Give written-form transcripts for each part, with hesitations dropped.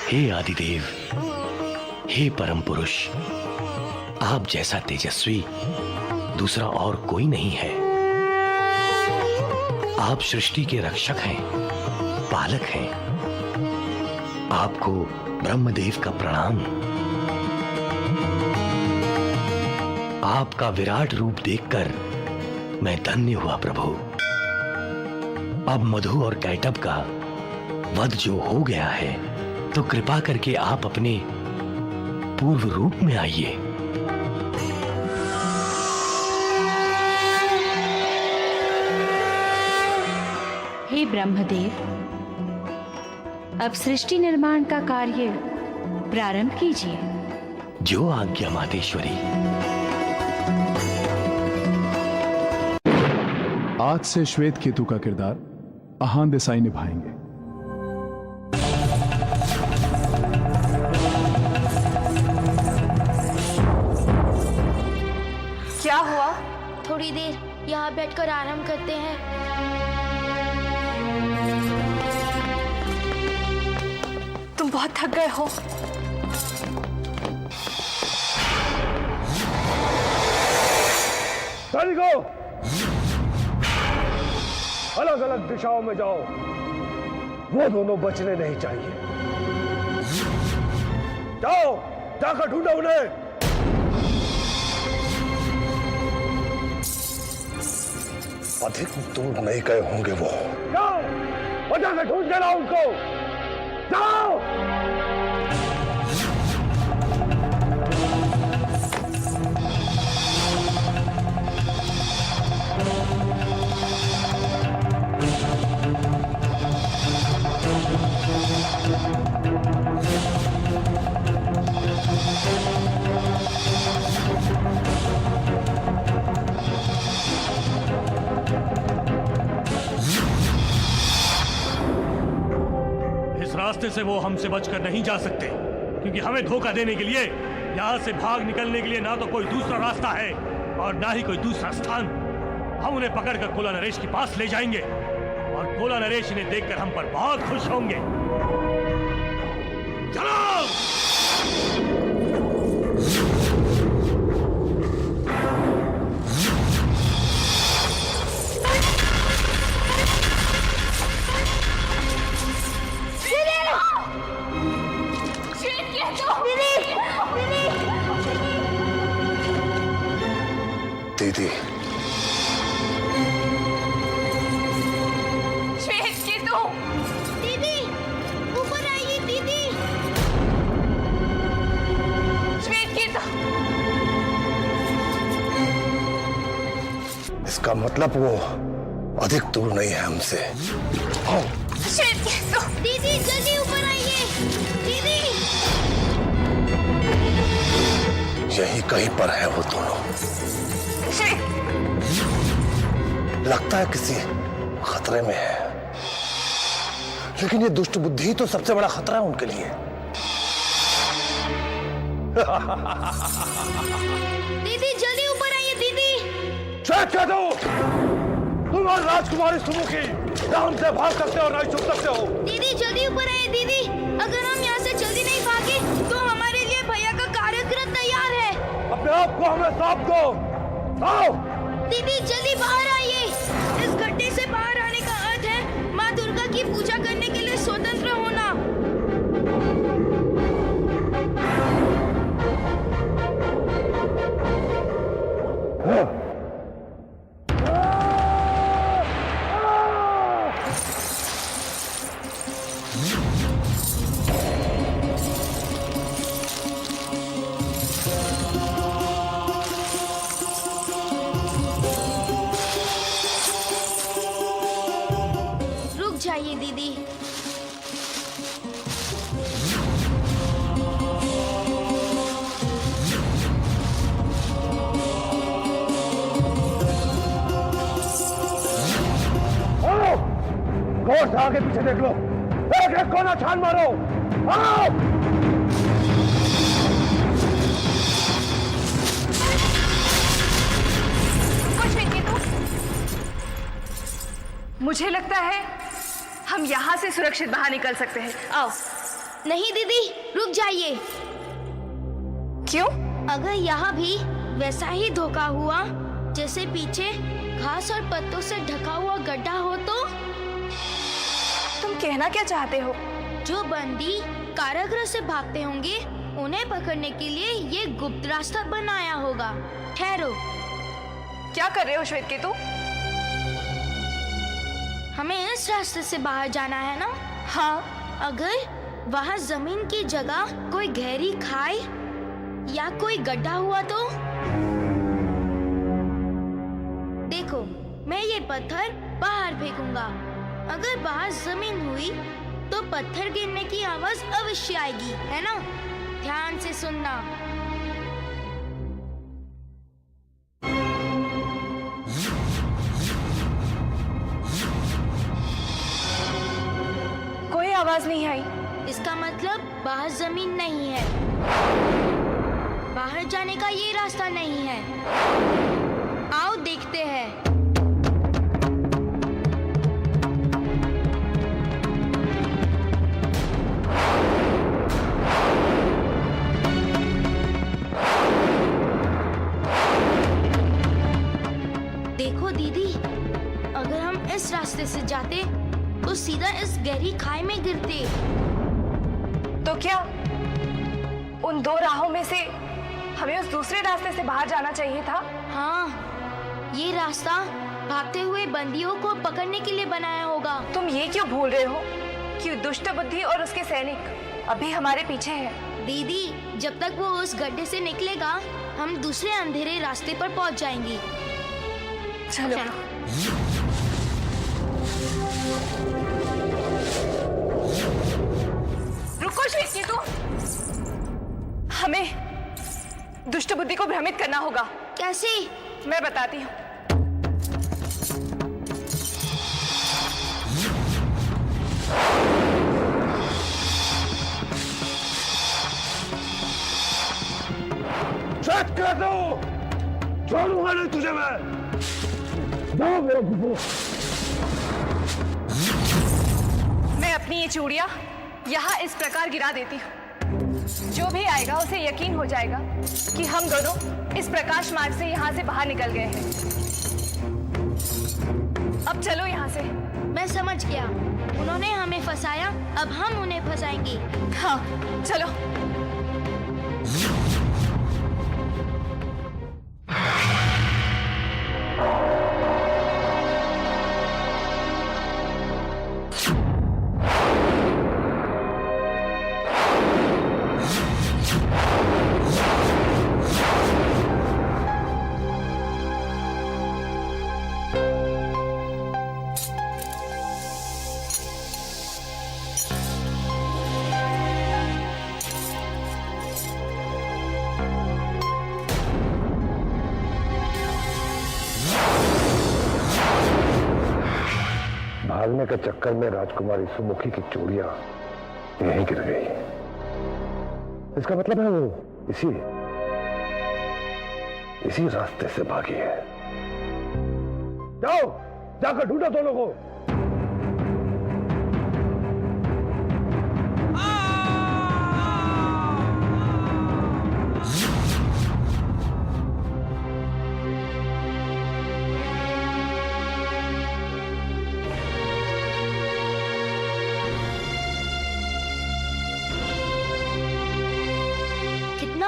हे आदिदेव, हे परम पुरुष, आप जैसा तेजस्वी दूसरा और कोई नहीं है। आप सृष्टि के रक्षक हैं, पालक हैं। आपको ब्रह्मदेव का प्रणाम। आपका विराट रूप देखकर मैं धन्य हुआ प्रभु। अब मधु और कैटब का वध जो हो गया है, तो कृपा करके आप अपने पूर्व रूप में आइए। हे ब्रह्मदेव, अब सृष्टि निर्माण का कार्य प्रारंभ कीजिए। जो आज्ञा मातेश्वरी। आज से श्वेत केतु का किरदार अहान देसाई निभाएंगे। क्या हुआ? थोड़ी देर यहाँ बैठकर आराम करते हैं। तुम बहुत थक गए हो। सैनिकों, अलग अलग दिशाओं में जाओ। वो दोनों बचने नहीं चाहिए। जाओ, जाकर ढूंढो उन्हें। अधिक दूर नहीं गए होंगे वो। जाओ, और जाकर ढूंढ के लाओ उनको। जाओ। रास्ते से वो हमसे बचकर नहीं जा सकते, क्योंकि हमें धोखा देने के लिए, यहाँ से भाग निकलने के लिए ना तो कोई दूसरा रास्ता है और ना ही कोई दूसरा स्थान। हम उन्हें पकड़कर कोला नरेश के पास ले जाएंगे और कोला नरेश इन्हें देखकर हम पर बहुत खुश होंगे। चलो! दीदी, श्वेत केतु, दीदी, ऊपर आइए दीदी। श्वेत केतु। इसका मतलब वो अधिक दूर नहीं है हमसे। आओ। श्वेत केतु, दीदी जल्दी ऊपर आइए। दीदी, यहीं कहीं पर है वो दोनों। लगता है किसी खतरे में है, लेकिन ये दुष्ट बुद्धि तो सबसे बड़ा खतरा है उनके लिए। दीदी जल्दी ऊपर आइए दीदी। श्वेत केतु, तुम और राजकुमारी सुमुखी ना हमसे भाग सकते हो ना ही छुप सकते हो। दीदी जल्दी ऊपर आइए दीदी। अगर हम यहाँ से जल्दी नहीं भागे तो हमारे लिए भैया का कार्यक्रम तैयार है। अपने आप को हमें सौंप दो। आओ। दीदी जल्दी बाहर आइए। इस गड्ढे से बाहर आने का अर्थ है माँ दुर्गा की पूजा करने के लिए स्वतंत्र होना। जाइए दीदी। गौर से आगे पीछे देख लो। एक एक कोना छान मारो। आओ। कुछ नहीं केतु, मुझे लगता है हम यहाँ से सुरक्षित बाहर निकल सकते हैं। आओ। नहीं दीदी, रुक जाइए। क्यों? अगर यहाँ भी वैसा ही धोखा हुआ जैसे पीछे घास और पत्तों से ढका हुआ गड्ढा हो तो? तुम कहना क्या चाहते हो? जो बंदी कारागृह से भागते होंगे उन्हें पकड़ने के लिए ये गुप्त रास्ता बनाया होगा। ठहरो, क्या कर रहे हो श्वेत केतु? हमें इस रास्ते से बाहर जाना है ना? हाँ। अगर वहाँ जमीन की जगह कोई गहरी खाई या कोई गड्ढा हुआ तो? देखो, मैं ये पत्थर बाहर फेंकूंगा। अगर बाहर जमीन हुई तो पत्थर गिरने की आवाज अवश्य आएगी, है ना? ध्यान से सुनना। कोई आवाज नहीं आई। इसका मतलब बाहर जमीन नहीं है। बाहर जाने का ये रास्ता नहीं है। आओ देखते हैं। देखो दीदी, अगर हम इस रास्ते से जाते तो सीधा इस गहरी खाई में गिरते। तो क्या उन दो राहों में से हमें उस दूसरे रास्ते से बाहर जाना चाहिए था? हाँ, ये रास्ता भागते हुए बंदियों को पकड़ने के लिए बनाया होगा। तुम ये क्यों भूल रहे हो कि दुष्ट बुद्धि और उसके सैनिक अभी हमारे पीछे हैं? दीदी, जब तक वो उस गड्ढे से निकलेगा हम दूसरे अंधेरे रास्ते पर पहुंच जाएंगे। चलो। रुको श्वेत केतु, हमें दुष्ट बुद्धि को भ्रमित करना होगा। कैसे? मैं बताती हूँ। चेक कर दो, छोड़ूंगा नहीं तुझे मैं। मैं अपनी ये चूड़ियां यहाँ इस प्रकार गिरा देती हूँ। जो भी आएगा उसे यकीन हो जाएगा कि हम दोनों इस प्रकाश मार्ग से यहाँ से बाहर निकल गए हैं। अब चलो यहाँ से। मैं समझ गया, उन्होंने हमें फंसाया, अब हम उन्हें फंसाएंगे। हाँ, चलो। भागने के चक्कर में राजकुमारी सुमुखी की चूड़ियां यहीं गिर गई। इसका मतलब है वो इसी रास्ते से भागी है। जाओ, जाकर ढूंढो दोनों को।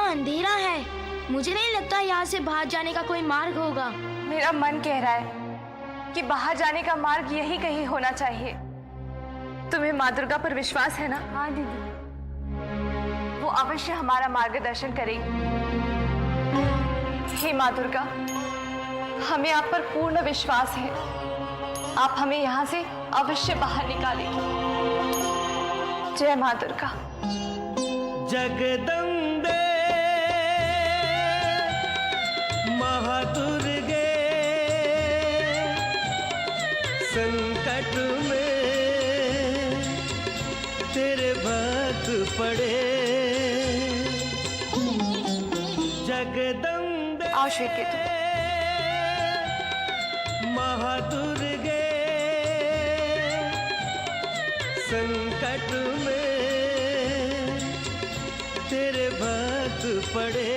अंधेरा है, मुझे नहीं लगता यहाँ से बाहर जाने का कोई मार्ग होगा। मेरा मन कह रहा है कि बाहर जाने का मार्ग यही कहीं होना चाहिए। तुम्हें माँ दुर्गा पर विश्वास है ना? हाँ दीदी, वो अवश्य हमारा मार्गदर्शन करेगी। हे माँ दुर्गा, हमें आप पर पूर्ण विश्वास है। आप हमें यहाँ से अवश्य बाहर निकालेंगी। जय माँ दुर्गा। जगदम्बे महादुर्गे, संकट में तेरे भक्त पड़े। जगदम्बे आओ श्वेत केतु। महादुर्गे, संकट में पड़े।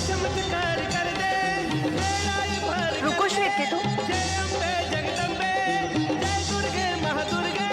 चमत्कार कर दे राज भर रुको श्वेत केतु, जय अम्बे जगदम्बे, जय दुर्गे महादुर्गे।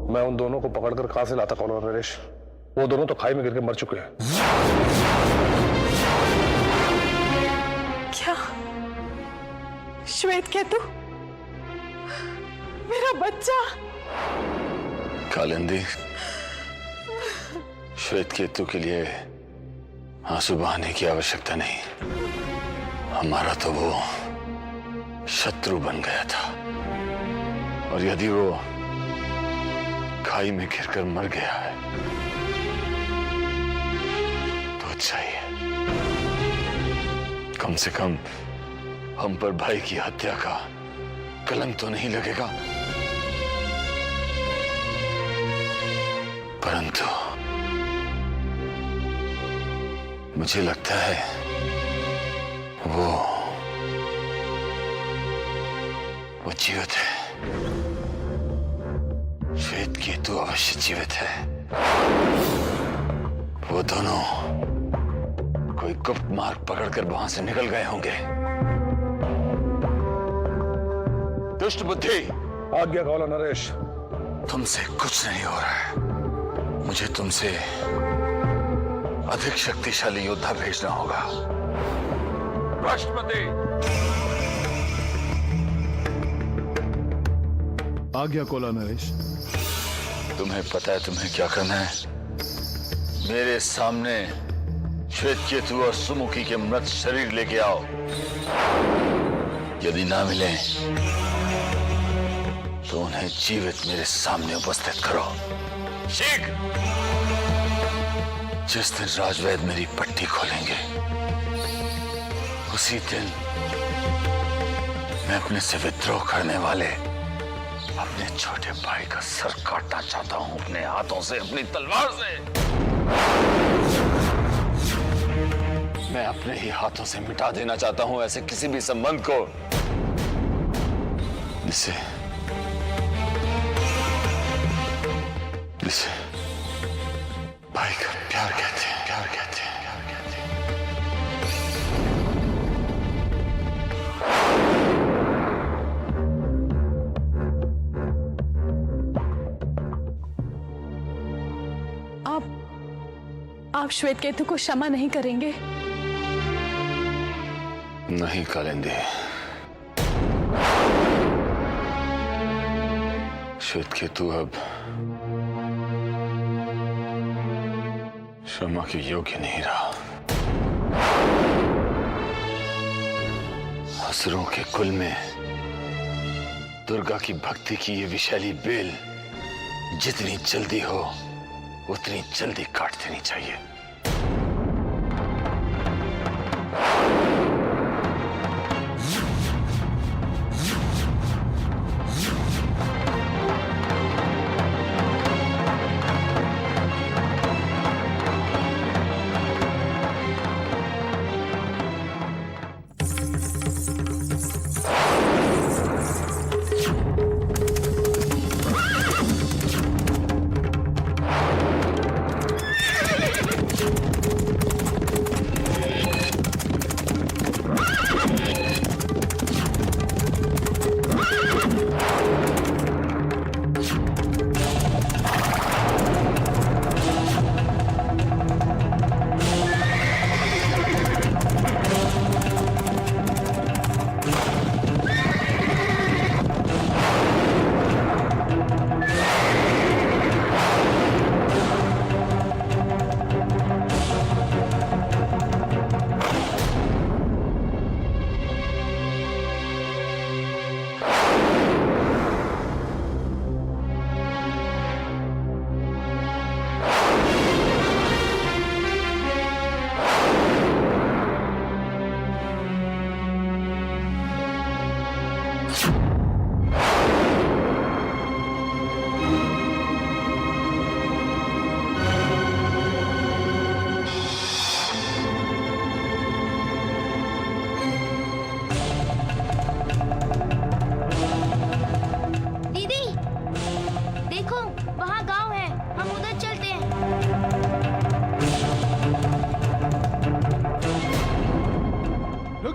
मैं उन दोनों को पकड़कर कहां से लाता कौन नरेश? वो दोनों तो खाई में गिर के मर चुके हैं। क्या श्वेत केतु, मेरा बच्चा? कालिंदी, श्वेत केतु के लिए आंसू बहाने की आवश्यकता नहीं। हमारा तो वो शत्रु बन गया था, और यदि वो खाई में गिरकर मर गया है तो अच्छा ही है। कम से कम हम पर भाई की हत्या का कलंक तो नहीं लगेगा। परंतु मुझे लगता है वो जीवित है। श्वेत केतु अवश्य जीवित है। वो दोनों कोई गुप्त मार्ग पकड़कर वहां से निकल गए होंगे। दुष्ट बुद्धि, आज्ञा कौला नरेश। तुमसे कुछ नहीं हो रहा है। मुझे तुमसे अधिक शक्तिशाली योद्धा भेजना होगा। राष्ट्रपति, आज्ञा कोला नरेश। तुम्हें पता है तुम्हें क्या करना है? मेरे सामने श्वेत केतु और सुमुखी के मृत शरीर लेके आओ। यदि ना मिले तो उन्हें जीवित मेरे सामने उपस्थित करो। शीघ्र। जिस दिन राजवैद्य मेरी पट्टी खोलेंगे उसी दिन मैं अपने से विद्रोह करने वाले अपने छोटे भाई का सर काटना चाहता हूं अपने हाथों से, अपनी तलवार से। मैं अपने ही हाथों से मिटा देना चाहता हूं ऐसे किसी भी संबंध को जिसे भाई का प्यार कहते हैं, प्यार कहते हैं, प्यार कहते हैं। आप श्वेत केतु को क्षमा नहीं करेंगे? नहीं कालिंदी, श्वेत केतु अब क्षमा के योग्य नहीं रहा। असुरों के कुल में दुर्गा की भक्ति की ये विशैली बेल जितनी जल्दी हो उतनी जल्दी काट देनी चाहिए।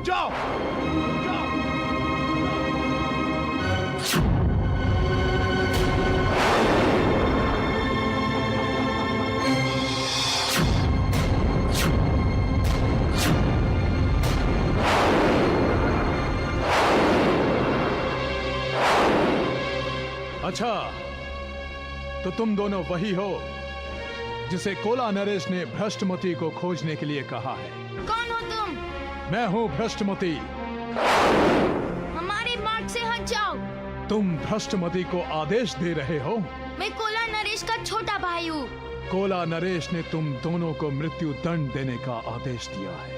जाओ जाओ। अच्छा, तो तुम दोनों वही हो जिसे कोला नरेश ने भ्रष्टमती को खोजने के लिए कहा है। कौन हो तुम? मैं हूं भ्रष्टमती। हमारे मार्ग से हट जाओ। तुम भ्रष्टमती को आदेश दे रहे हो? मैं कोला नरेश का छोटा भाई हूँ। कोला नरेश ने तुम दोनों को मृत्यु दंड देने का आदेश दिया है।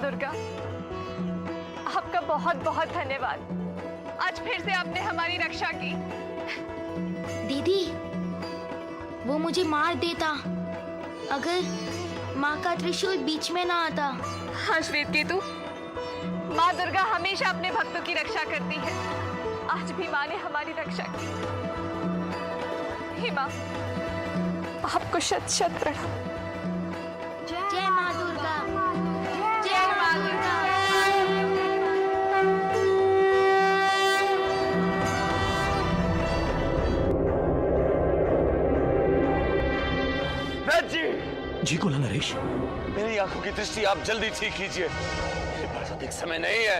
दुर्गा, आपका बहुत बहुत धन्यवाद। आज फिर से आपने हमारी रक्षा की। दीदी, वो मुझे मार देता अगर माँ का त्रिशूल बीच में ना आता। हाँ श्वेतकेतु, माँ दुर्गा हमेशा अपने भक्तों की रक्षा करती है। आज भी माँ ने हमारी रक्षा की। हे माँ, आपको शत शत प्रणाम। जय माँ दुर्गा, जय माँ दुर्गा। जी कोला नरेश, मेरी आंखों की दृष्टि आप जल्दी ठीक कीजिए, मेरे पास अधिक समय नहीं है।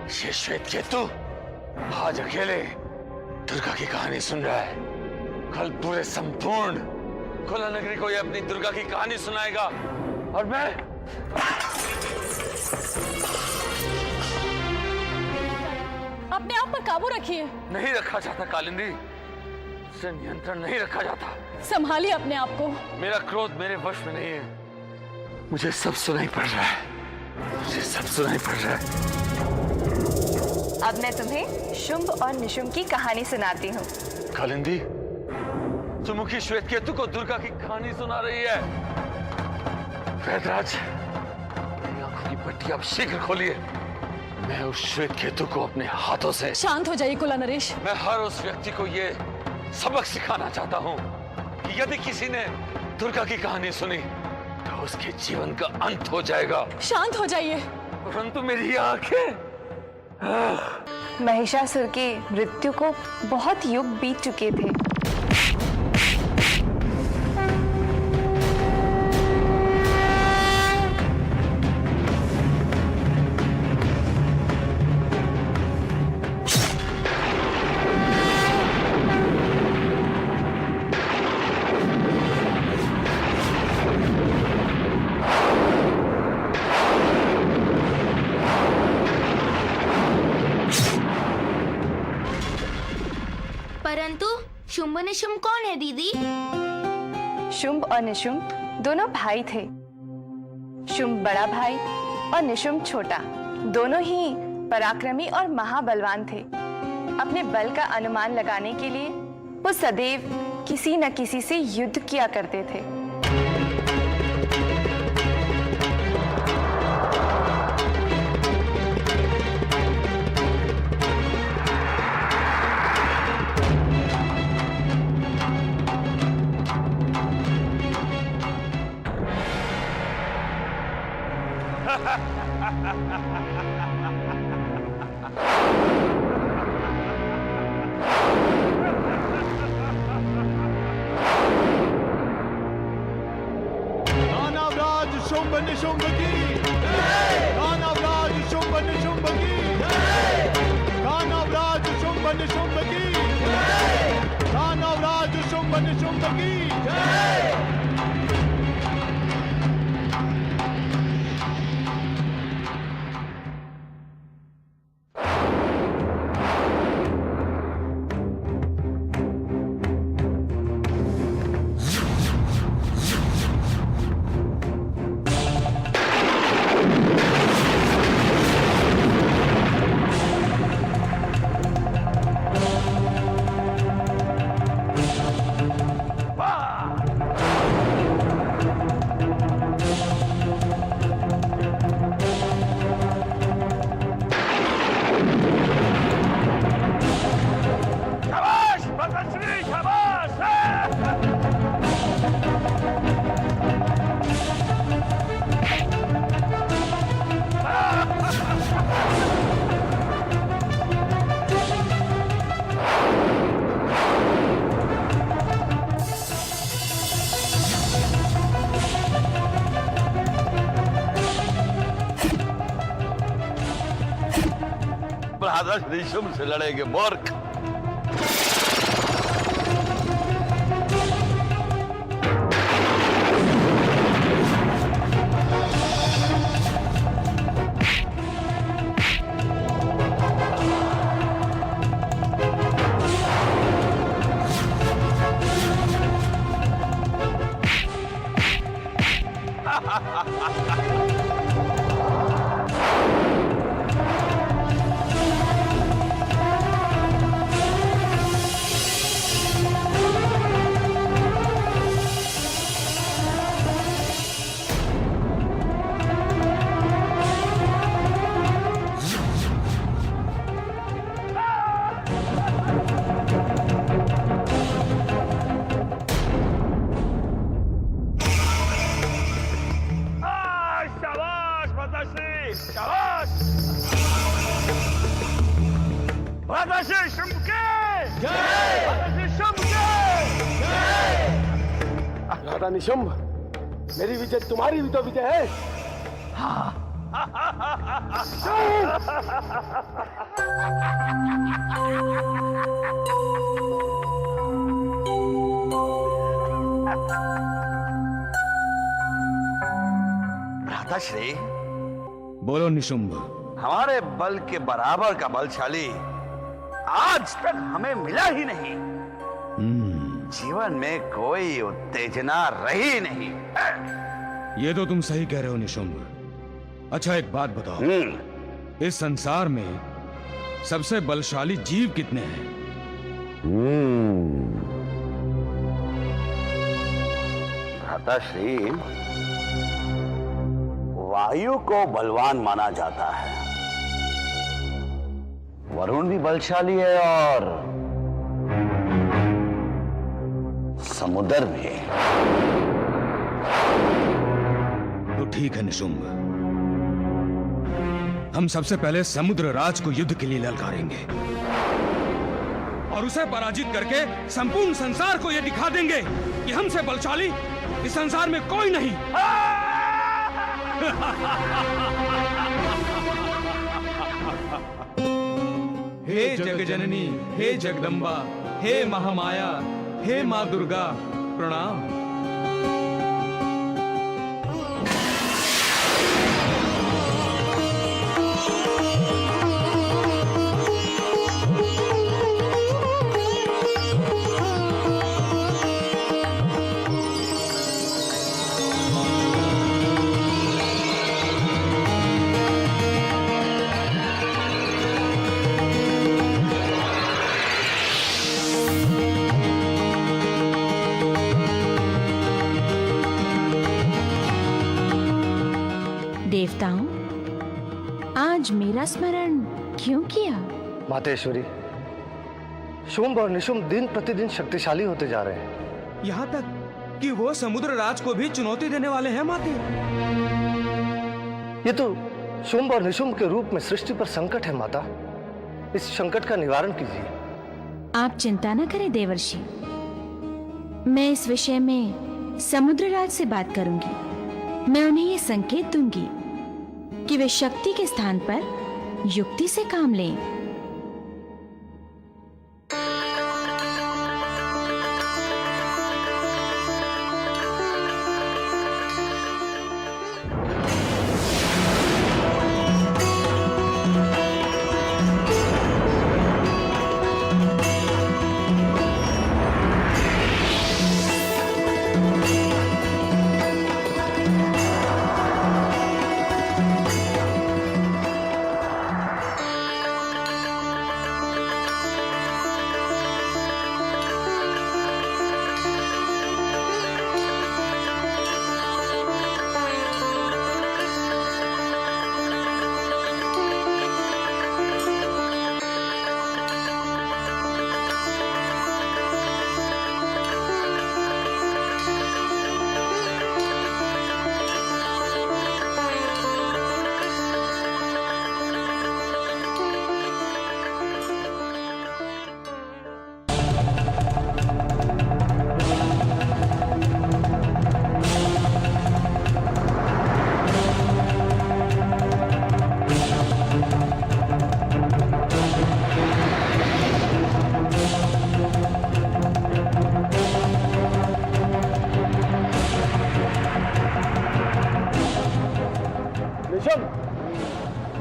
ये श्वेतकेतु आज अकेले दुर्गा की कहानी सुन रहा है। कल पूरे संपूर्ण कोला नगरी को ये अपनी दुर्गा की कहानी सुनाएगा और मैं अपने आप पर काबू रखिए। नहीं रखा जाता कालिंदी, से नियंत्रण नहीं रखा जाता। संभालिए अपने आप को। मेरा क्रोध मेरे वश में नहीं है। मुझे सब सुनाई पड़ रहा है, मुझे सब सुनाई पड़ रहा है। अब मैं तुम्हें शुंभ और निशुंभ की कहानी सुनाती हूँ। कालिंदी, सुमुखी श्वेतकेतु को दुर्गा की कहानी सुना रही है। वैदराज, मेरी आंखों की पट्टी आप शीघ्र खोलिए। मैं उस श्वेतकेतु को अपने हाथों से। शांत हो जाइए कोला नरेश। मैं हर उस व्यक्ति को ये सबक सिखाना चाहता हूँ कि यदि किसी ने दुर्गा की कहानी सुनी तो उसके जीवन का अंत हो जाएगा। शांत हो जाइए। परंतु मेरी आंखें। महिषासुर की मृत्यु को बहुत युग बीत चुके थे। परंतु शुंभ निशुंभ कौन है दीदी? शुंभ और निशुंभ दोनों भाई थे। शुंभ बड़ा भाई और निशुंभ छोटा। दोनों ही पराक्रमी और महाबलवान थे। अपने बल का अनुमान लगाने के लिए वो सदैव किसी न किसी से युद्ध किया करते थे। शुंभ निशुंभ की, दानवराज शुंभ निशुंभ की, दानवराज शुंभ निशुंभ की, दानवराज शुंभ निशुंभ की। ब्रदर्स निशुंभ से लड़ेंगे मूर्ख। राधा निशुंभ, मेरी विजय तुम्हारी भी तो विजय है। भ्राताश्री, बोलो निशुंभ। हमारे बल के बराबर का बलशाली आज तक हमें मिला ही नहीं। जीवन में कोई उत्तेजना रही नहीं। ये तो तुम सही कह रहे हो निशुंभ। अच्छा एक बात बताओ, इस संसार में सबसे बलशाली जीव कितने हैं? भ्राताश्री, वायु को बलवान माना जाता है, वरुण भी बलशाली है और समुद्र में। तो ठीक है निशुंभ, हम सबसे पहले समुद्र राज को युद्ध के लिए ललकारेंगे और उसे पराजित करके संपूर्ण संसार को यह दिखा देंगे कि हमसे बलशाली इस संसार में कोई नहीं। हे जगजननी, हे जगदम्बा, हे महामाया, हे मां दुर्गा, प्रणाम। देवताओं, आज मेरा स्मरण क्यों किया? मातेश्वरी, शुंभ और निशुंभ दिन प्रतिदिन शक्तिशाली होते जा रहे हैं। यहाँ तक कि वो समुद्र राज को भी चुनौती देने वाले हैं माते। ये तो शुंभ और निशुंभ के रूप में सृष्टि पर संकट है माता। इस संकट का निवारण कीजिए। आप चिंता न करें देवर्षि, मैं इस विषय में समुद्र राज से बात करूंगी। मैं उन्हें ये संकेत दूंगी कि वे शक्ति के स्थान पर युक्ति से काम लें।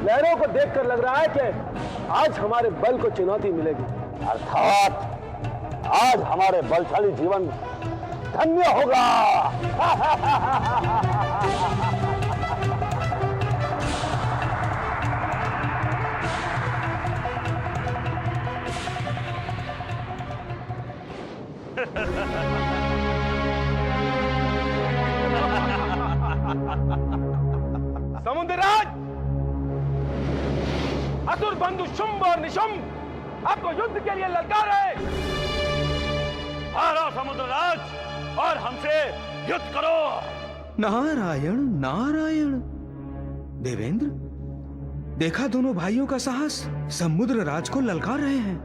लहरों को देखकर लग रहा है कि आज हमारे बल को चुनौती मिलेगी, अर्थात आज हमारे बलशाली जीवन धन्य होगा। समुद्रराज, असुर बंधु शुंभ और निशुंभ आपको युद्ध के लिए ललकार रहे। हारो समुद्रराज और हमसे युद्ध करो। नारायण नारायण। देवेंद्र, देखा दोनों भाइयों का साहस, समुद्र राज को ललकार रहे हैं।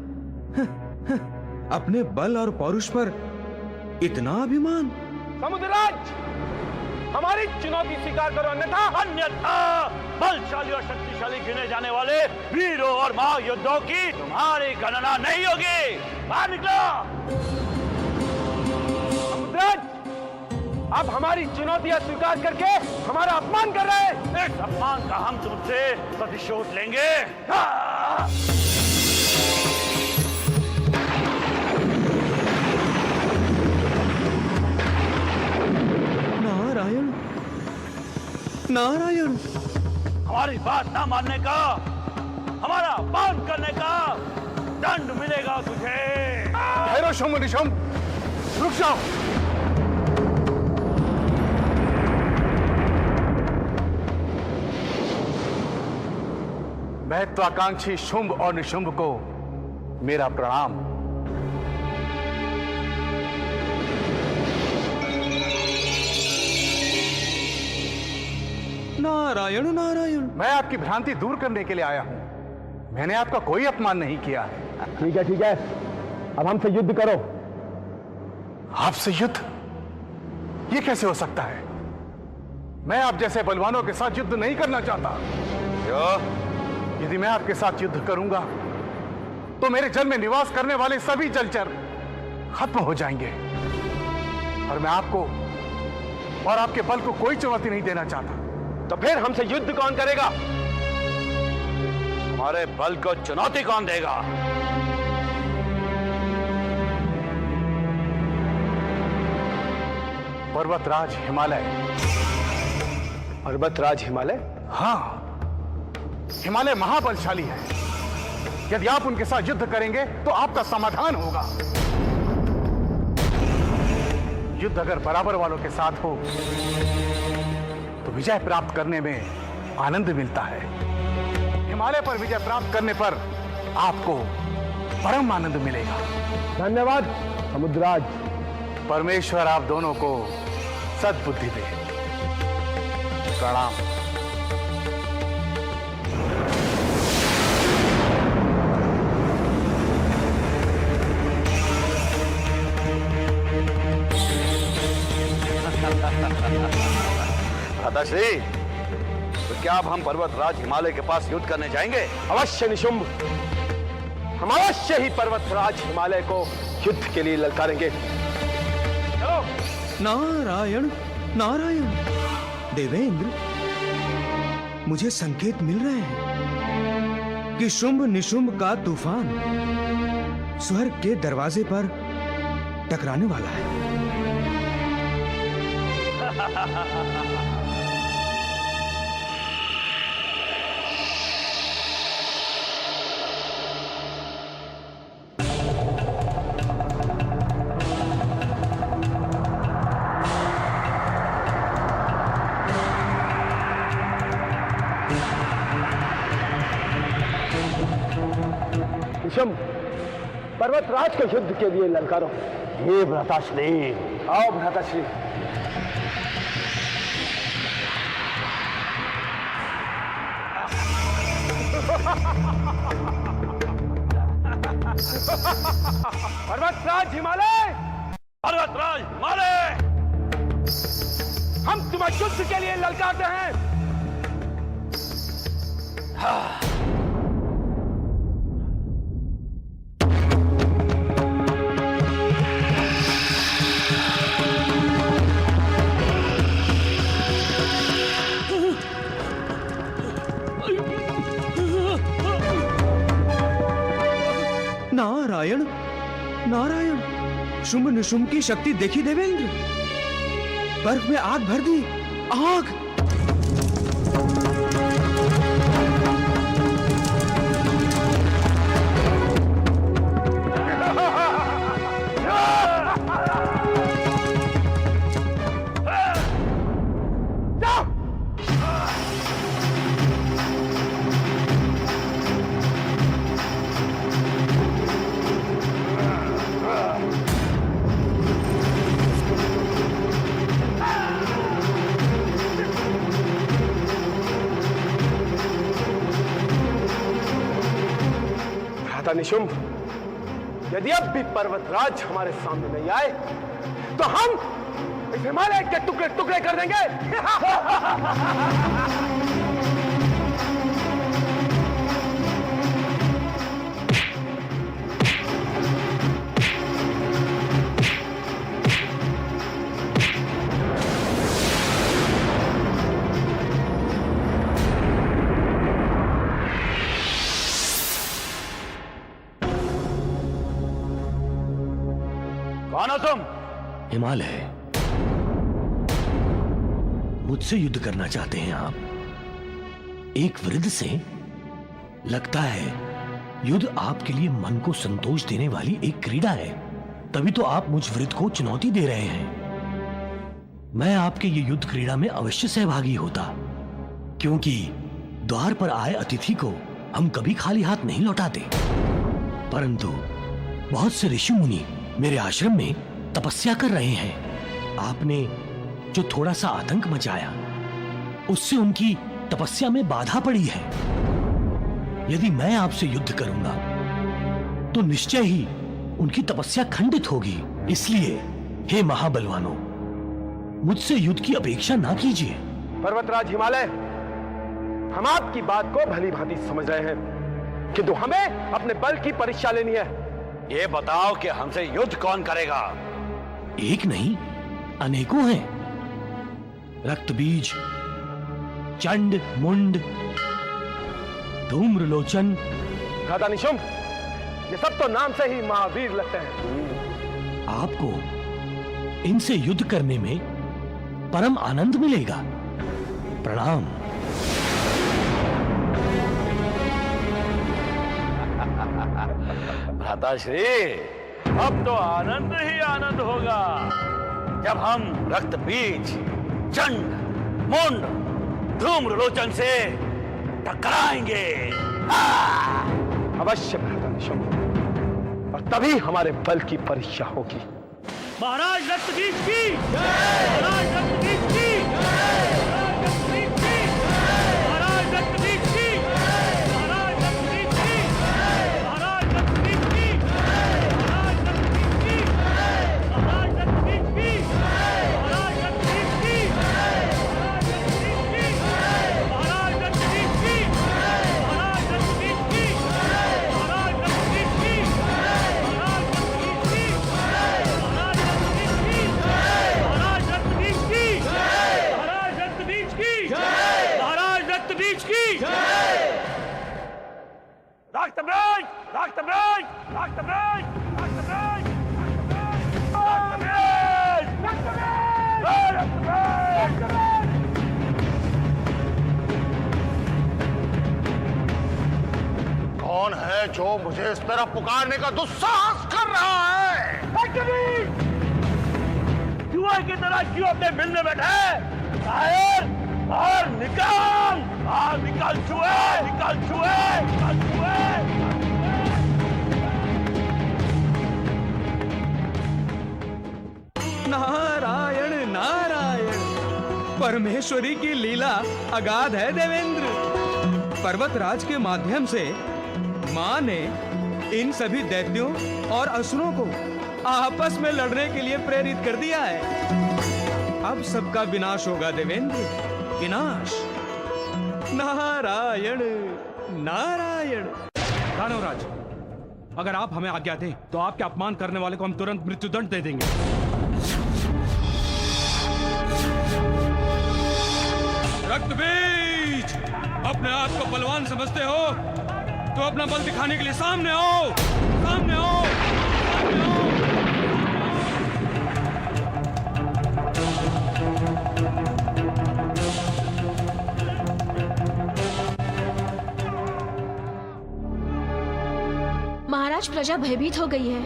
अपने बल और पौरुष पर इतना अभिमान। समुद्रराज, हमारी चुनौती स्वीकार करो, अन्यथा बलशाली और शक्तिशाली गिने जाने वाले वीरों और महायोद्धाओं की तुम्हारी गणना नहीं होगी। बाहर निकलो। समुद्रराज, आप हमारी चुनौतियां स्वीकार करके हमारा अपमान कर रहे हैं। इस अपमान का हम तुमसे प्रतिशोध लेंगे। नारायण नारायण। हमारी बात ना मानने का, हमारा अपमान करने का दंड मिलेगा तुझे। भैरव शुंभ निशुंभ, रुक जाओ। महत्वाकांक्षी शुंभ और निशुंभ को मेरा प्रणाम। नारायण नारायण। मैं आपकी भ्रांति दूर करने के लिए आया हूं। मैंने आपका कोई अपमान नहीं किया है। ठीक है, अब हमसे युद्ध करो। आपसे युद्ध? ये कैसे हो सकता है? मैं आप जैसे बलवानों के साथ युद्ध नहीं करना चाहता। यदि मैं आपके साथ युद्ध करूंगा तो मेरे जल में निवास करने वाले सभी जलचर खत्म हो जाएंगे, और मैं आपको और आपके बल को कोई चुनौती नहीं देना चाहता। तो फिर हमसे युद्ध कौन करेगा? हमारे बल को चुनौती कौन देगा? पर्वतराज हिमालय। पर्वतराज हिमालय? हाँ, हिमालय महाबलशाली है। यदि आप उनके साथ युद्ध करेंगे तो आपका समाधान होगा। युद्ध अगर बराबर वालों के साथ हो तो विजय प्राप्त करने में आनंद मिलता है। हिमालय पर विजय प्राप्त करने पर आपको परम आनंद मिलेगा। धन्यवाद समुद्रराज। परमेश्वर आप दोनों को सद्बुद्धि दे। प्रणाम। भ्राताश्री, तो क्या अब हम पर्वतराज हिमालय के पास युद्ध करने जाएंगे? अवश्य निशुंभ, हम अवश्य ही पर्वतराज हिमालय को युद्ध के लिए ललकारेंगे। चलो। नारायण नारायण। देवेंद्र, मुझे संकेत मिल रहे हैं कि शुंभ निशुंभ का तूफान स्वर्ग के दरवाजे पर टकराने वाला है। निशुंभ, पर्वतराज के युद्ध के लिए ललकारो। हे भ्राताश्री, आओ भ्राताश्री। पर्वतराज हिमालय, पर्वतराज हिमालय, हम तुम्हें युद्ध के लिए ललकारते हैं। नारायण नारायण। शुंभ निशुंभ की शक्ति देखी देवेंद्र, बर्फ में आग भर दी। आग! निशुंभ, यदि अब भी पर्वतराज हमारे सामने नहीं आए तो हम इस हिमालय के टुकड़े टुकड़े कर देंगे। कौन हो तुम? हिमालय, मुझसे युद्ध करना चाहते हैं आप? एक वृद्ध से? लगता है युद्ध आपके लिए मन को संतोष देने वाली एक क्रीड़ा है, तभी तो आप मुझ वृद्ध को चुनौती दे रहे हैं। मैं आपके ये युद्ध क्रीड़ा में अवश्य सहभागी होता, क्योंकि द्वार पर आए अतिथि को हम कभी खाली हाथ नहीं लौटाते। परंतु बहुत से ऋषि मुनि मेरे आश्रम में तपस्या कर रहे हैं। आपने जो थोड़ा सा आतंक मचाया, उससे उनकी तपस्या में बाधा पड़ी है। यदि मैं आपसे युद्ध करूंगा तो निश्चय ही उनकी तपस्या खंडित होगी। इसलिए हे महाबलवानों, मुझसे युद्ध की अपेक्षा ना कीजिए। पर्वतराज हिमालय, हम आपकी बात को भली भांति समझ रहे हैं, किंतु हमें अपने बल की परीक्षा लेनी है। ये बताओ कि हमसे युद्ध कौन करेगा? एक नहीं, अनेकों हैं। रक्तबीज, चंड, मुंड, धूम्रलोचन। भ्राता निशुंभ, ये सब तो नाम से ही महावीर लगते हैं। आपको इनसे युद्ध करने में परम आनंद मिलेगा। प्रणाम। भ्राताश्री, अब तो आनंद ही आनंद होगा जब हम रक्तबीज, चंड, मुंड, धूम्रलोचन से टकराएंगे। अवश्य भ्राता निशुंभ, और तभी हमारे बल की परीक्षा होगी। महाराज रक्तबीज की जय! महाराज रक्तबीज की जय! महाराज रक्तबीज की जय! महाराज रक्तबीज की जय! महाराज रक्तबीज की जय! महाराज रक्तबीज की जय! महाराज रक्तबीज की जय! महाराज रक्तबीज की जय! महाराज रक्तबीज की जय! मुझे इस तरह पुकारने का दुस्साहस कर रहा है? जुआ की तरह क्यों अपने मिलने बैठे? शायर, बाहर निकाल! बाहर निकाल चूहे! निकाल चूहे! निकाल चूहे! नारायण नारायण, परमेश्वरी की लीला अगाध है देवेंद्र। पर्वतराज के माध्यम से माँ ने इन सभी दैत्यों और असुरों को आपस में लड़ने के लिए प्रेरित कर दिया है। अब सबका विनाश होगा देवेंद्र, विनाश। नारायण नारायण। दानवराज, अगर आप हमें आज्ञा दें तो आपके अपमान करने वाले को हम तुरंत मृत्युदंड दे देंगे। रक्तबीज, अपने आप को बलवान समझते हो तो अपना बल दिखाने के लिए सामने आओ, सामने आओ, सामने आओ। महाराज, प्रजा भयभीत हो गई है।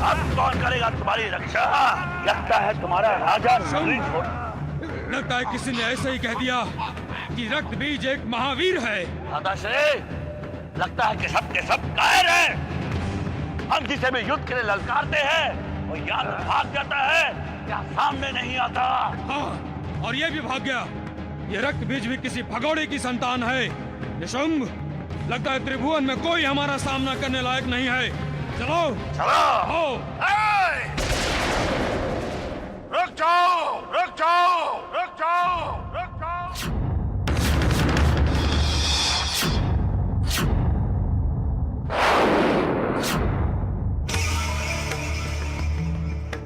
अब कौन करेगा तुम्हारी रक्षा? लगता है तुम्हारा राजा नगरी छोड़। लगता है किसी ने ऐसे ही कह दिया कि रक्तबीज एक महावीर है। दादाश्री, लगता है कि सब के सब कायर हैं। हम जिसे भी युद्ध के लिए ललकारते हैं वो या तो भाग जाता है या सामने नहीं आता। हाँ, और ये भी भाग गया। ये रक्तबीज भी किसी भगोड़े की संतान है। निशुंभ, लगता है त्रिभुवन में कोई हमारा सामना करने लायक नहीं है। चलो चलो। आओ। रुक जाओ, रुक जाओ, रुक जाओ, रुक जाओ।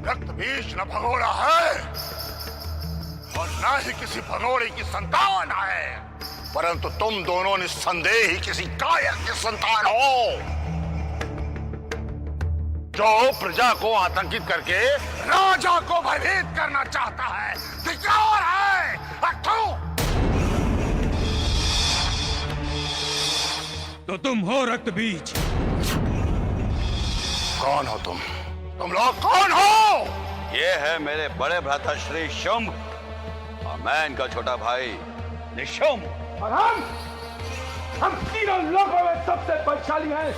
रक्तबीज न भगोड़ा है और न ही किसी भगोड़े की संतान है, परंतु तुम दोनों निस्संदेह ही किसी कायर की संतान हो जो प्रजा को आतंकित करके राजा को भयभीत करना चाहता है। धिक्कार है। तो तुम हो रक्तबीज। कौन हो तुम? तुम लोग कौन हो? ये है मेरे बड़े भ्राता श्री शुंभ और मैं इनका छोटा भाई निशुंभ। और हम तीनों लोगों में सबसे बलशाली हैं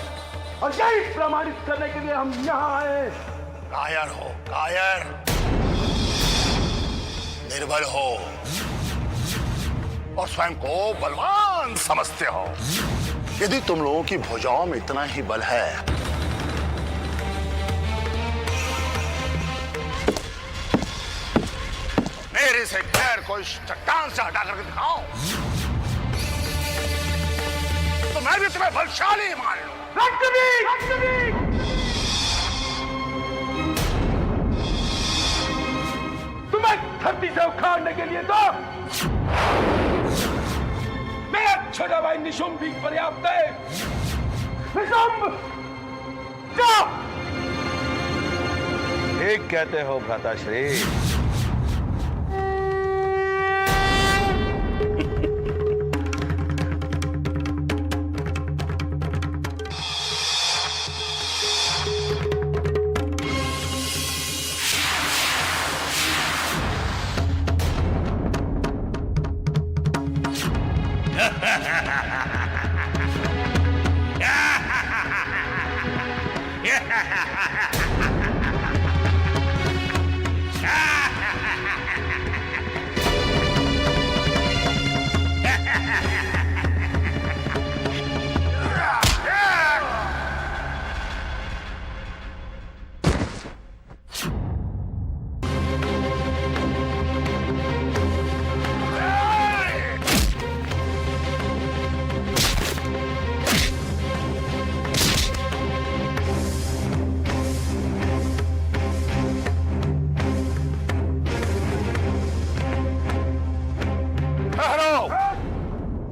और यही प्रमाणित करने के लिए हम यहाँ आए। कायर हो, कायर, निर्बल हो और स्वयं को बलवान समझते हो। यदि तुम लोगों की भुजाओं में इतना ही बल है मेरे से पैर को इस चट्टान से हटा करके दिखाओ तो मैं भी तुम्हें बलशाली मान लूं। तुम्हें धरती से उखाड़ने के लिए तो मेरा छोटा भाई निशुंभ भी पर्याप्त है। निशुंभ, जाओ। ठीक कहते हो भ्राताश्री।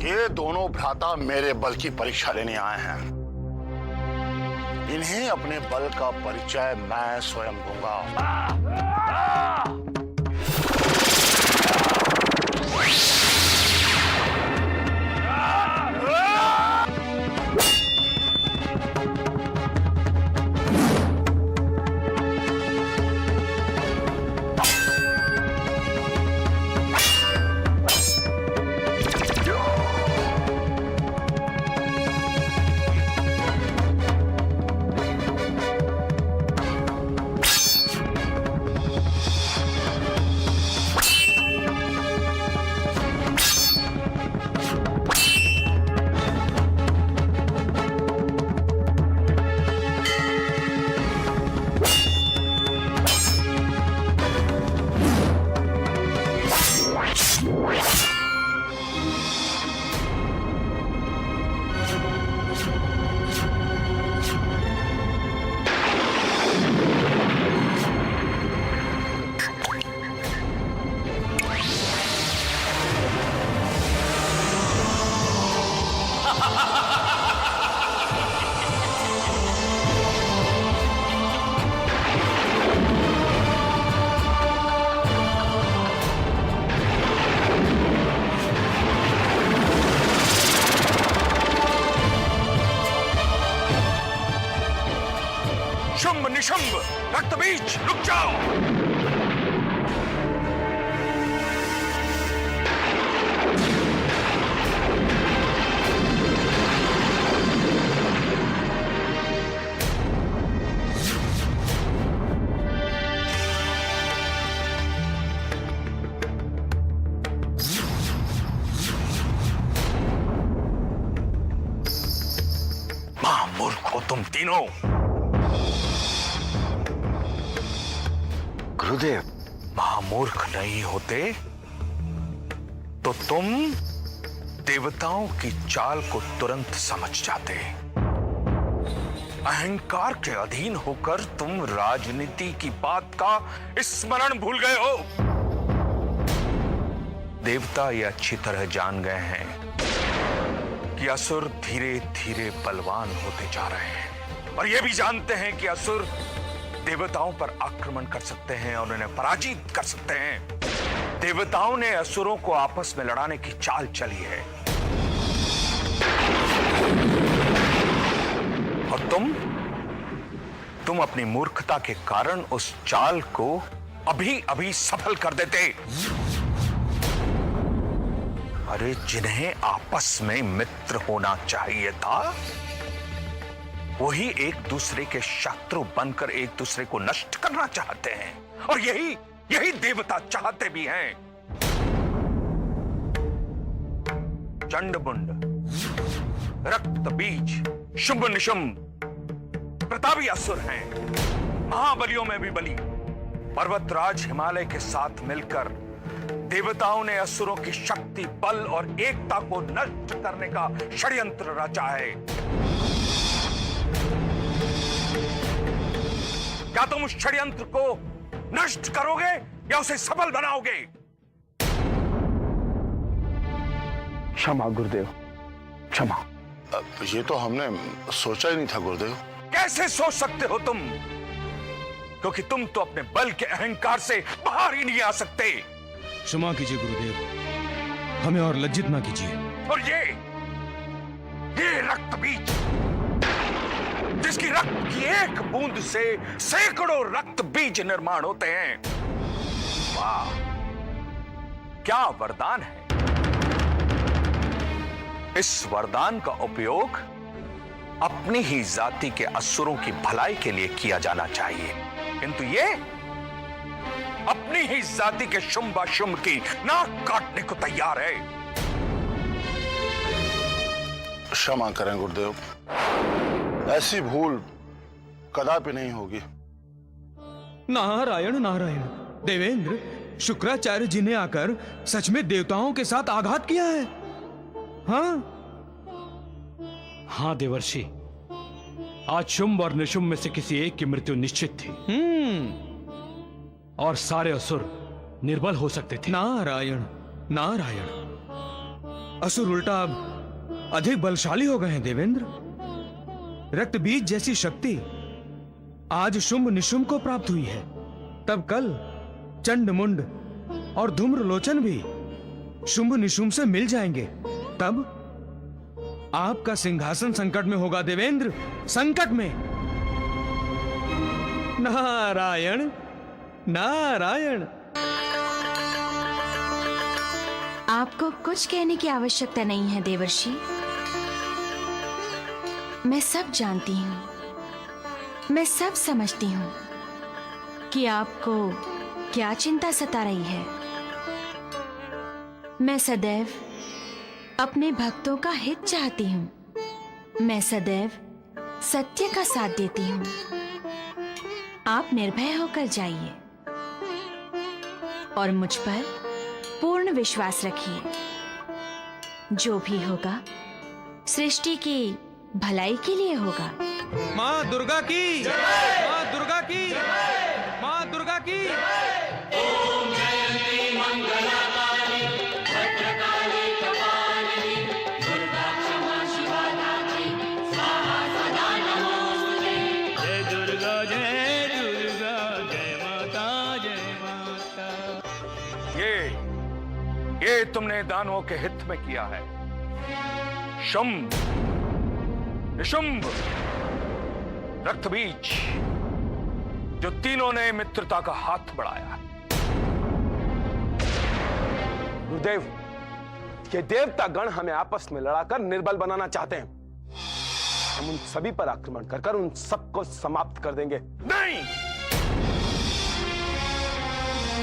ये दोनों भ्राता मेरे बल की परीक्षा लेने आए हैं। इन्हें अपने बल का परिचय मैं स्वयं दूंगा। शुंभ निशुंभ रक्तबीज, रुक जाओ। महामूर्ख हो तुम तीनों। गुरुदेव, महामूर्ख नहीं होते तो तुम देवताओं की चाल को तुरंत समझ जाते। अहंकार के अधीन होकर तुम राजनीति की बात का स्मरण भूल गए हो। देवता ये अच्छी तरह जान गए हैं कि असुर धीरे धीरे बलवान होते जा रहे हैं, और ये भी जानते हैं कि असुर देवताओं पर आक्रमण कर सकते हैं और उन्हें पराजित कर सकते हैं। देवताओं ने असुरों को आपस में लड़ाने की चाल चली है, और तुम अपनी मूर्खता के कारण उस चाल को अभी अभी सफल कर देते। अरे, जिन्हें आपस में मित्र होना चाहिए था, वही एक दूसरे के शत्रु बनकर एक दूसरे को नष्ट करना चाहते हैं, और यही देवता चाहते भी हैं। चंडमुंड, रक्तबीज, शुंभ निशुंभ प्रतापी असुर हैं, महाबलियों में भी बली। पर्वतराज हिमालय के साथ मिलकर देवताओं ने असुरों की शक्ति, बल और एकता को नष्ट करने का षड्यंत्र रचा है। क्या तुम उस षड्यंत्र को नष्ट करोगे या उसे सफल बनाओगे? क्षमा गुरुदेव, क्षमा। ये तो हमने सोचा ही नहीं था गुरुदेव। कैसे सोच सकते हो तुम? क्योंकि तुम तो अपने बल के अहंकार से बाहर ही नहीं आ सकते। क्षमा कीजिए गुरुदेव, हमें और लज्जित ना कीजिए। और ये रक्तबीज, जिसकी रक्त की एक बूंद से सैकड़ों रक्त बीज निर्माण होते हैं। वाह, क्या वरदान है! इस वरदान का उपयोग अपनी ही जाति के असुरों की भलाई के लिए किया जाना चाहिए, किंतु ये अपनी ही जाति के शुंभाशुंभ की नाक काटने को तैयार है। क्षमा करें गुरुदेव, ऐसी भूल कदापि नहीं होगी। नारायण नारायण। देवेंद्र, शुक्राचार्य जी ने आकर सच में देवताओं के साथ आघात किया है। हाँ देवर्षि, आज शुंभ और निशुंभ में से किसी एक की मृत्यु निश्चित थी, और सारे असुर निर्बल हो सकते थे। नारायण नारायण। असुर उल्टा अब अधिक बलशाली हो गए हैं देवेंद्र। रक्त बीज जैसी शक्ति आज शुंभ निशुंभ को प्राप्त हुई है, तब कल चंड मुंड और धूम्रलोचन भी शुंभ निशुंभ से मिल जाएंगे। तब आपका सिंहासन संकट में होगा देवेंद्र, संकट में। नारायण नारायण। आपको कुछ कहने की आवश्यकता नहीं है देवर्षि। मैं सब जानती हूँ, मैं सब समझती हूँ कि आपको क्या चिंता सता रही है। मैं सदैव अपने भक्तों का हित चाहती हूँ। मैं सदैव सत्य का साथ देती हूँ। आप निर्भय होकर जाइए और मुझ पर पूर्ण विश्वास रखिए। जो भी होगा सृष्टि की भलाई के लिए होगा। माँ दुर्गा की जय, माँ दुर्गा की जय, माँ दुर्गा की ओम जयंती मंगलाकाली भद्रकाली कपालिनी दुर्गा क्षमा शिवा धात्री स्वाहा सदा नमोस्तुते। जय दुर्गा जय दुर्गा, जय माता जय माता। ये तुमने दानवों के हित में किया है। शुंभ निशुंभ रक्तबीज, जो तीनों ने मित्रता का हाथ बढ़ाया। गुरुदेव, ये देवता गण हमें आपस में लड़ाकर निर्बल बनाना चाहते हैं। हम उन सभी पर आक्रमण कर उन सबको समाप्त कर देंगे। नहीं,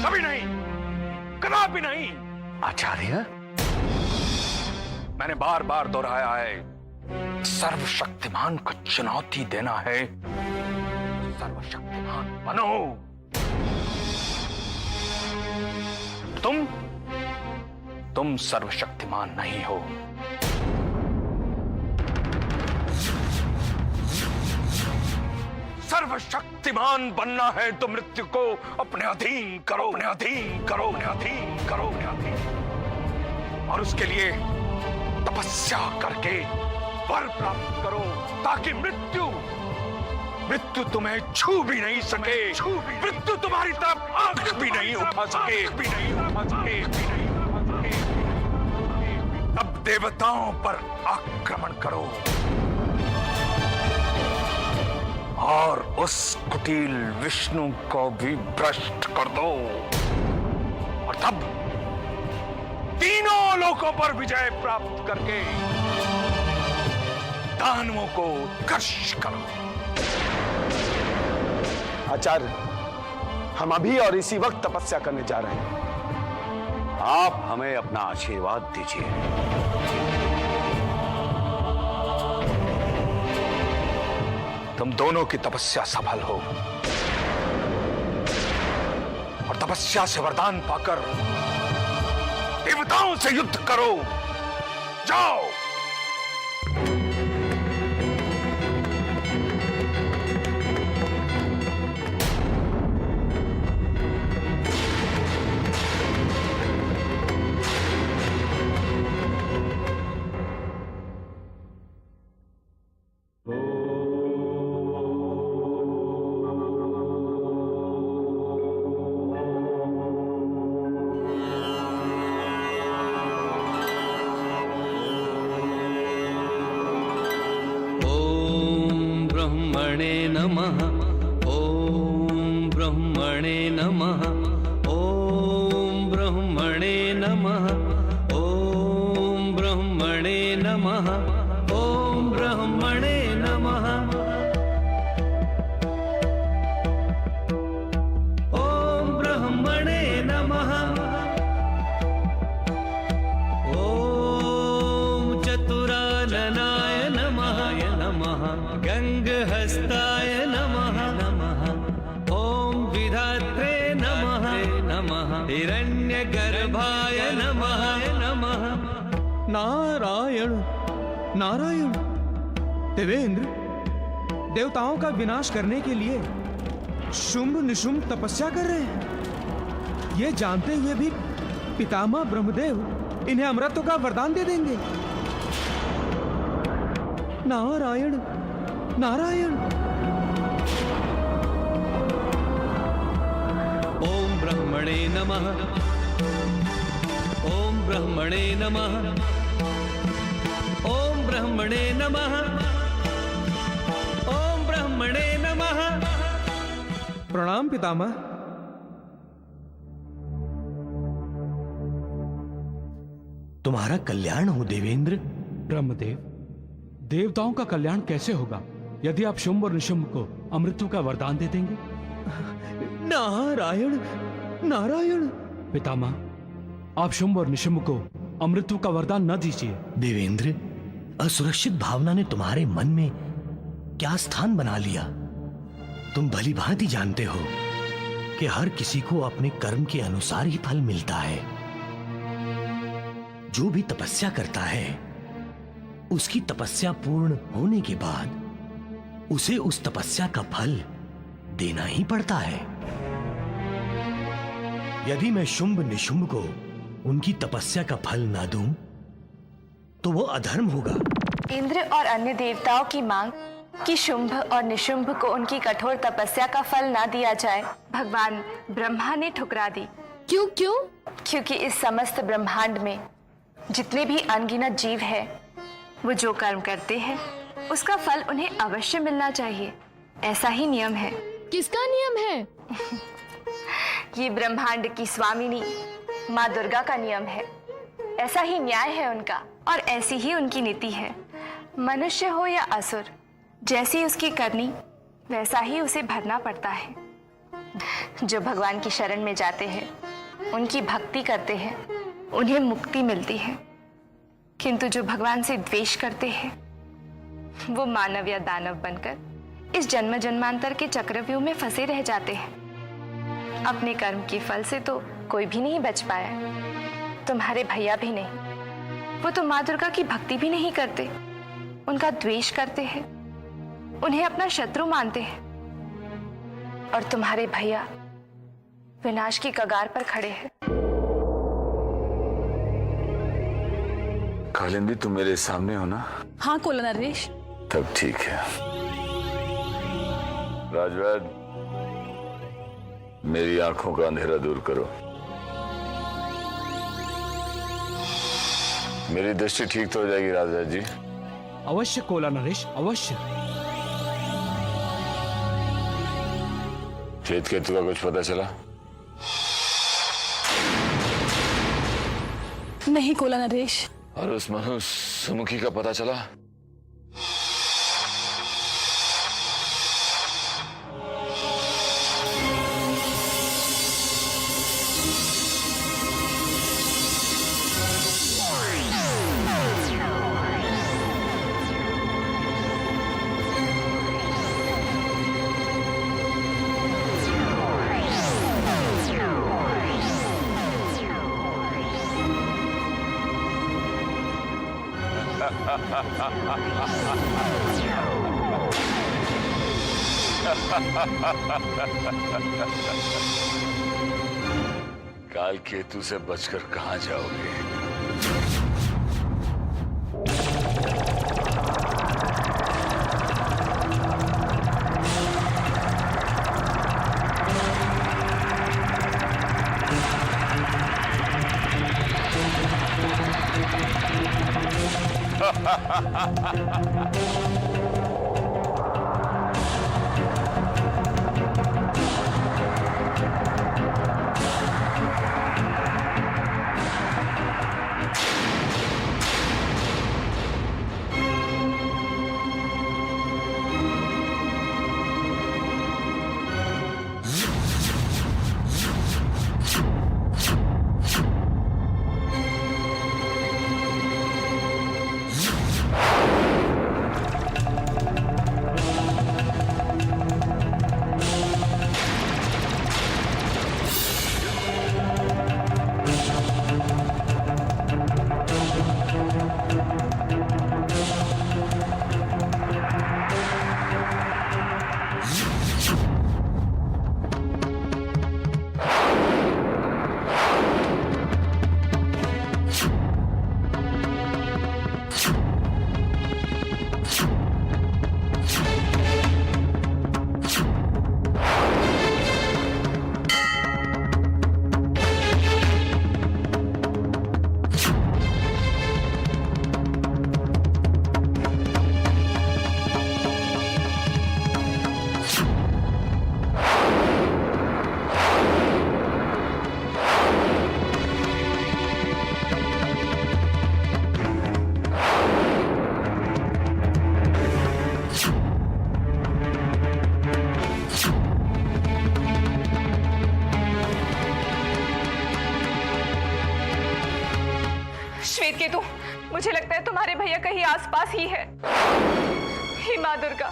कभी नहीं, कदापि नहीं। आचार्य, मैंने बार बार दोहराया है, सर्वशक्तिमान को चुनौती देना है। सर्वशक्तिमान बनो। तुम सर्वशक्तिमान नहीं हो। सर्वशक्तिमान बनना है तो मृत्यु को अपने अधीन करो, अपने अधीन करो, अपने अधीन करो, अपने अधीन। और उसके लिए तपस्या करके वर प्राप्त करो, ताकि मृत्यु तुम्हें छू भी नहीं सके, मृत्यु तुम्हारी तरफ आंख भी नहीं उठा सके, अब देवताओं पर आक्रमण करो और उस कुटिल विष्णु को भी भ्रष्ट कर दो, और तब तीनों लोकों पर विजय प्राप्त करके दानवों को उत्कर्ष करो। आचार्य, हम अभी और इसी वक्त तपस्या करने जा रहे हैं। आप हमें अपना आशीर्वाद दीजिए। तुम दोनों की तपस्या सफल हो और तपस्या से वरदान पाकर देवताओं से युद्ध करो। जाओ। ब्रह्मणे नमः, ओम ब्रह्मणे नमः, ओम ब्रह्मणे नमः, ओम ब्रह्मणे नमः, ओम ब्रह्मणे नमः, ओम ब्रह्मणे नमः, ओम चतुराननाय नमः नमः, गंगहस्ताय नमः नमः, ओम विधात्रे नमः नमः, हिरण्यगर्भाय नमः नमः। नारायण नारायण। देवेंद्र, देवताओं का विनाश करने के लिए शुंभ निशुंभ तपस्या कर रहे हैं। ये जानते हुए भी पितामह ब्रह्मदेव इन्हें अमृतत्व का वरदान दे देंगे। नारायण नारायण। ओम ब्रह्मणे नमः। ओम ब्रह्मणे नमः। ओम ब्रह्मणे नमः। ओम ब्रह्मणे नमः। प्रणाम पितामह। तुम्हारा कल्याण हो देवेंद्र। ब्रह्मदेव, देवताओं का कल्याण कैसे होगा यदि आप शुंभ और निशुंभ को अमृतत्व का वरदान दे देंगे? नारायण नारायण। पितामह, आप शुंभ और निशुंभ को अमृतत्व का वरदान न दीजिए। देवेंद्र, असुरक्षित भावना ने तुम्हारे मन में क्या स्थान बना लिया? तुम भली भांति जानते हो कि हर किसी को अपने कर्म के अनुसार ही फल मिलता है। जो भी तपस्या करता है उसकी तपस्या पूर्ण होने के बाद उसे उस तपस्या का फल देना ही पड़ता है। यदि मैं शुंभ निशुंभ को उनकी तपस्या का फल ना दूं तो वो अधर्म होगा। इंद्र और अन्य देवताओं की मांग कि शुंभ और निशुंभ को उनकी कठोर तपस्या का फल ना दिया जाए, भगवान ब्रह्मा ने ठुकरा दी। क्यों क्यों? क्योंकि इस समस्त ब्रह्मांड में जितने भी अनगिनत जीव हैं, वो जो कर्म करते हैं उसका फल उन्हें अवश्य मिलना चाहिए। ऐसा ही नियम है। किसका नियम है? ये ब्रह्मांड की स्वामिनी माँ दुर्गा का नियम है। ऐसा ही न्याय है उनका और ऐसी ही उनकी नीति है। मनुष्य हो या असुर, जैसी उसकी करनी वैसा ही उसे भरना पड़ता है। जो भगवान की शरण में जाते हैं, उनकी भक्ति करते हैं, उन्हें मुक्ति मिलती है। किंतु जो भगवान से द्वेष करते हैं, वो मानव या दानव बनकर इस जन्म जन्मांतर के चक्रव्यूह में फंसे रह जाते हैं। अपने कर्म के फल से तो कोई भी नहीं बच पाया, तुम्हारे भैया भी नहीं। वो तो माँ दुर्गा की भक्ति भी नहीं करते, उनका द्वेष करते हैं, उन्हें अपना शत्रु मानते हैं। और तुम्हारे भैया विनाश की कगार पर खड़े हैं। कालिंदी, तुम मेरे सामने हो ना? हाँ कोला नरेश। तब ठीक है। राजवैद, मेरी आंखों का अंधेरा दूर करो। मेरी दृष्टि ठीक तो हो जाएगी राजवैद जी। अवश्य कोला नरेश, अवश्य। श्वेत केतु का कुछ पता चला? नहीं कोला नरेश। और उस मनु सुमुखी का पता चला? काल केतु से बचकर कहां जाओगे? श्वेत केतु, मुझे लगता है तुम्हारे भैया कहीं आसपास ही है। हे माँ दुर्गा,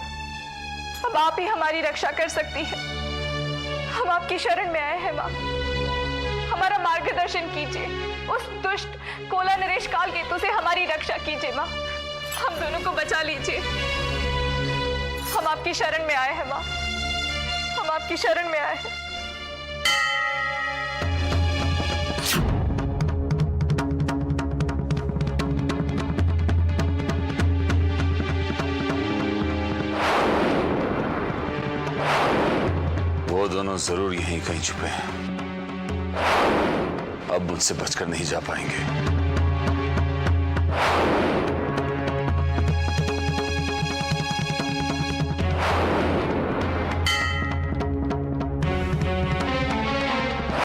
अब आप ही हमारी रक्षा कर सकती है। हम आपकी शरण में आए हैं माँ, हमारा मार्गदर्शन कीजिए। उस दुष्ट कोला नरेश काल केतु से हमारी रक्षा कीजिए माँ, हम दोनों को बचा लीजिए। हम आपकी शरण में आए हैं माँ, हम आपकी शरण में आए हैं। वो दोनों जरूर यहीं कहीं छुपे हैं, अब मुझसे बचकर नहीं जा पाएंगे।